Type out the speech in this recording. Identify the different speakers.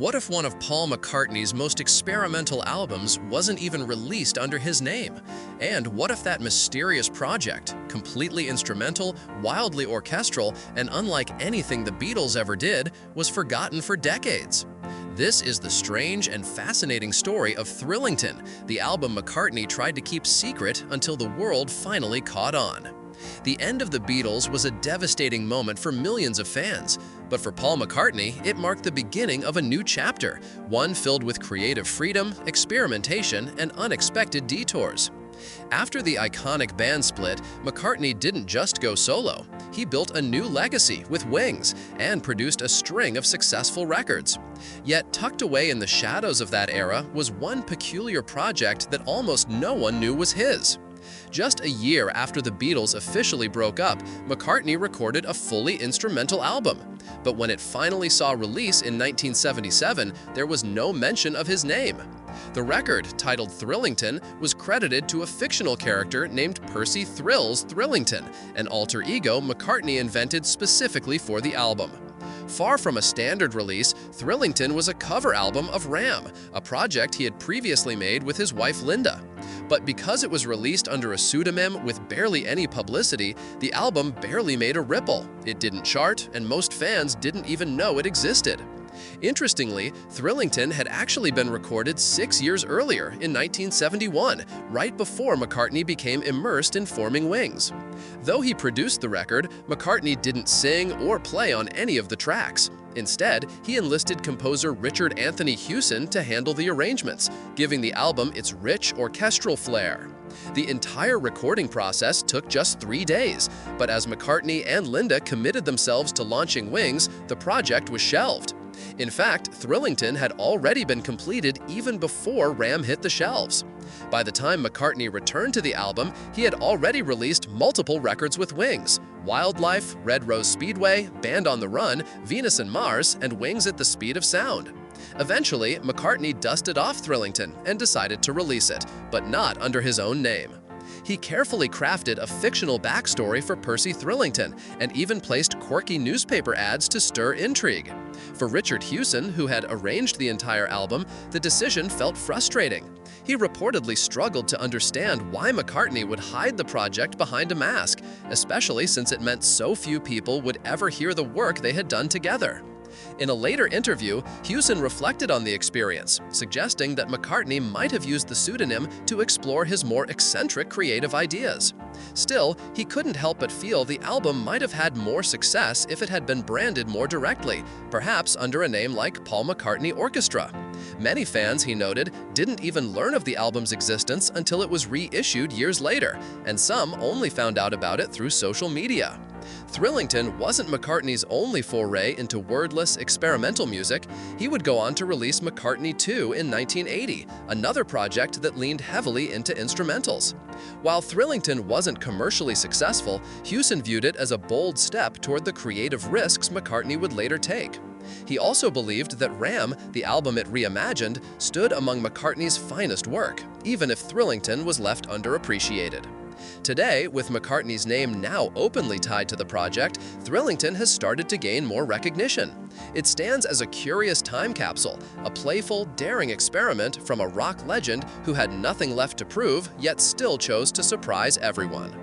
Speaker 1: What if one of Paul McCartney's most experimental albums wasn't even released under his name? And what if that mysterious project, completely instrumental, wildly orchestral, and unlike anything the Beatles ever did, was forgotten for decades? This is the strange and fascinating story of Thrillington, the album McCartney tried to keep secret until the world finally caught on. The end of the Beatles was a devastating moment for millions of fans, but for Paul McCartney, it marked the beginning of a new chapter, one filled with creative freedom, experimentation, and unexpected detours. After the iconic band split, McCartney didn't just go solo. He built a new legacy with Wings and produced a string of successful records. Yet tucked away in the shadows of that era was one peculiar project that almost no one knew was his. Just a year after the Beatles officially broke up, McCartney recorded a fully instrumental album. But when it finally saw release in 1977, there was no mention of his name. The record, titled Thrillington, was credited to a fictional character named Percy Thrills Thrillington, an alter ego McCartney invented specifically for the album. Far from a standard release, Thrillington was a cover album of Ram, a project he had previously made with his wife Linda. But because it was released under a pseudonym with barely any publicity, the album barely made a ripple. It didn't chart, and most fans didn't even know it existed. Interestingly, Thrillington had actually been recorded 6 years earlier, in 1971, right before McCartney became immersed in forming Wings. Though he produced the record, McCartney didn't sing or play on any of the tracks. Instead, he enlisted composer Richard Anthony Hewson to handle the arrangements, giving the album its rich orchestral flair. The entire recording process took just 3 days, but as McCartney and Linda committed themselves to launching Wings, the project was shelved. In fact, Thrillington had already been completed even before Ram hit the shelves. By the time McCartney returned to the album, he had already released multiple records with Wings: Wildlife, Red Rose Speedway, Band on the Run, Venus and Mars, and Wings at the Speed of Sound. Eventually, McCartney dusted off Thrillington and decided to release it, but not under his own name. He carefully crafted a fictional backstory for Percy Thrillington and even placed quirky newspaper ads to stir intrigue. For Richard Hewson, who had arranged the entire album, the decision felt frustrating. He reportedly struggled to understand why McCartney would hide the project behind a mask, especially since it meant so few people would ever hear the work they had done together. In a later interview, Hewson reflected on the experience, suggesting that McCartney might have used the pseudonym to explore his more eccentric creative ideas. Still, he couldn't help but feel the album might have had more success if it had been branded more directly, perhaps under a name like Paul McCartney Orchestra. Many fans, he noted, didn't even learn of the album's existence until it was reissued years later, and some only found out about it through social media. Thrillington wasn't McCartney's only foray into wordless, experimental music. He would go on to release McCartney 2 in 1980, another project that leaned heavily into instrumentals. While Thrillington wasn't commercially successful, Hewson viewed it as a bold step toward the creative risks McCartney would later take. He also believed that Ram, the album it reimagined, stood among McCartney's finest work, even if Thrillington was left underappreciated. Today, with McCartney's name now openly tied to the project, Thrillington has started to gain more recognition. It stands as a curious time capsule, a playful, daring experiment from a rock legend who had nothing left to prove, yet still chose to surprise everyone.